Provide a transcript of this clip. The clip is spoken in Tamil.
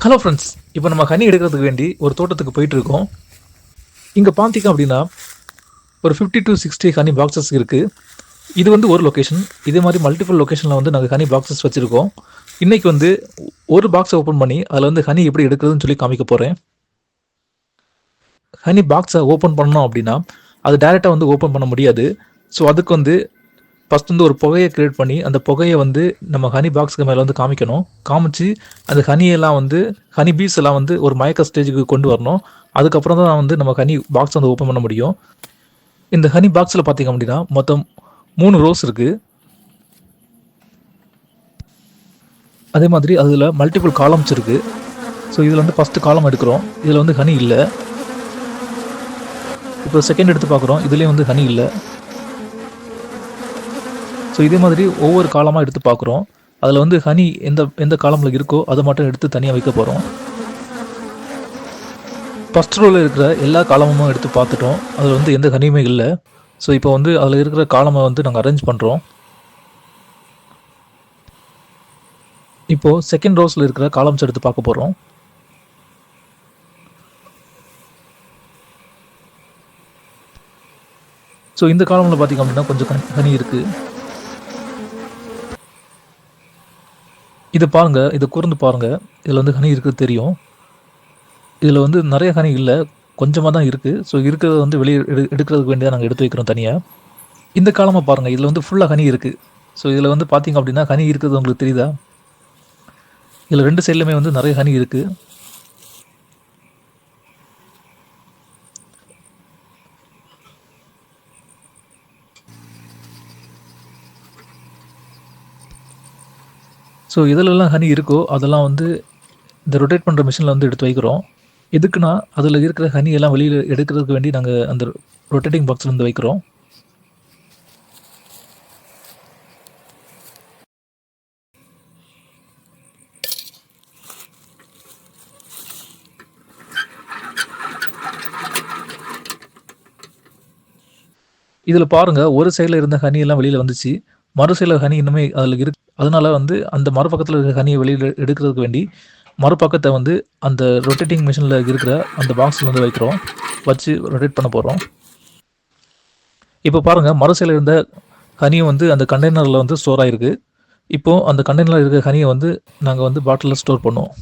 ஹலோ ஃப்ரெண்ட்ஸ், இப்போ நம்ம ஹனி எடுக்கிறதுக்கு வேண்டி ஒரு தோட்டத்துக்கு போயிட்டு இருக்கோம். இங்கே பார்த்தீங்க அப்படின்னா ஒரு 50 to 60 ஹனி பாக்ஸஸ் இருக்குது. இது வந்து ஒரு லொக்கேஷன். இதே மாதிரி மல்டிபிள் லொக்கேஷனில் வந்து நாங்கள் ஹனி பாக்ஸஸ் வச்சுருக்கோம். இன்றைக்கி வந்து ஒரு பாக்ஸை ஓப்பன் பண்ணி அதில் வந்து ஹனி எப்படி எடுக்கிறதுன்னு சொல்லி காமிக்க போகிறேன். ஹனி பாக்ஸை ஓப்பன் பண்ணோம் அப்படின்னா அது டைரெக்டாக வந்து ஓப்பன் பண்ண முடியாது. ஸோ அதுக்கு வந்து ஃபஸ்ட் வந்து ஒரு புகையை க்ரியேட் பண்ணி அந்த புகையை வந்து நம்ம ஹனி பாக்ஸுக்கு மேலே வந்து காமிக்கணும். காமிச்சு அந்த ஹனியெல்லாம் வந்து ஹனி பீஸ் எல்லாம் வந்து ஒரு மயக்க ஸ்டேஜுக்கு கொண்டு வரணும். அதுக்கப்புறம் தான் வந்து நம்ம ஹனி பாக்ஸ் வந்து ஓப்பன் பண்ண முடியும். இந்த ஹனி பாக்ஸில் பார்த்திங்க அப்படின்னா மொத்தம் 3 ரோஸ் இருக்குது. அதே மாதிரி அதில் மல்டிபிள் காலம்ஸ் இருக்குது. ஸோ இதில் வந்து ஃபஸ்ட்டு காலம் எடுக்கிறோம். இதில் வந்து ஹனி இல்லை. இப்போ செகண்ட் எடுத்து பார்க்குறோம். இதுலேயும் வந்து ஹனி இல்லை. ஸோ இதே மாதிரி ஒவ்வொரு காலமாக எடுத்து பார்க்குறோம். அதில் வந்து ஹனி எந்த காலமில் இருக்கோ அதை மட்டும் எடுத்து தனியாக வைக்க போகிறோம். ஃபஸ்ட் ரோவில் இருக்கிற எல்லா காலமும் எடுத்து பார்த்துட்டோம். அதில் வந்து எந்த ஹனியுமே இல்லை. ஸோ இப்போ வந்து அதில் இருக்கிற காலமை வந்து நாங்கள் அரேஞ்ச் பண்ணுறோம். இப்போது செகண்ட் ரோஸில் இருக்கிற காலம்ஸ் எடுத்து பார்க்க போகிறோம். ஸோ இந்த காலமில் பார்த்திங்க அப்படின்னா கொஞ்சம் ஹனி இருக்குது. இதை பாருங்கள், இதை கூர்ந்து பாருங்கள். இதில் வந்து ஹனி இருக்குது தெரியும். இதில் வந்து நிறைய ஹனி இல்லை, கொஞ்சமாக தான் இருக்குது. ஸோ இருக்கிறத வந்து வெளியே எடுக்கிறதுக்கு வேண்டியதாக நாங்கள் எடுத்து வைக்கிறோம் தனியாக. இந்த காலமாக பாருங்கள், இதில் வந்து ஃபுல்லாக ஹனி இருக்குது. ஸோ இதில் வந்து பார்த்திங்க அப்படின்னா ஹனி இருக்கிறது உங்களுக்கு தெரியுதா? இதில் 2 சைட்லையுமே வந்து நிறைய ஹனி இருக்குது. ஸோ எதுலெல்லாம் ஹனி இருக்கோ அதெல்லாம் வந்து இந்த ரொட்டேட் பண்ணுற மிஷினில் வந்து எடுத்து வைக்கிறோம். எதுக்குன்னா அதில் இருக்கிற ஹனி எல்லாம் வெளியில் எடுக்கிறதுக்கு வேண்டி நாங்கள் அந்த ரொட்டேட்டிங் பாக்ஸில் வந்து வைக்கிறோம். இதில் பாருங்கள், ஒரு சைடில் இருந்த ஹனி எல்லாம் வெளியில் வந்துச்சு. மறு சைடில் ஹனி இன்னுமே அதில் இருக்கு. அதனால வந்து அந்த மறுபக்கத்தில் இருக்கிற ஹனியை வெளியில் எடுக்கிறதுக்கு வேண்டி மறுபக்கத்தை வந்து அந்த ரொட்டேட்டிங் மிஷினில் இருக்கிற அந்த பாக்ஸில் வந்து வைக்கிறோம். வச்சு ரொட்டேட் பண்ண போகிறோம். இப்போ பாருங்கள், மறு சைடில் இருந்த ஹனியை வந்து அந்த கண்டெய்னரில் வந்து ஸ்டோர் ஆகிருக்கு. இப்போது அந்த கண்டெய்னரில் இருக்கிற ஹனியை வந்து நாங்கள் வந்து பாட்டிலில் ஸ்டோர் பண்ணுவோம்.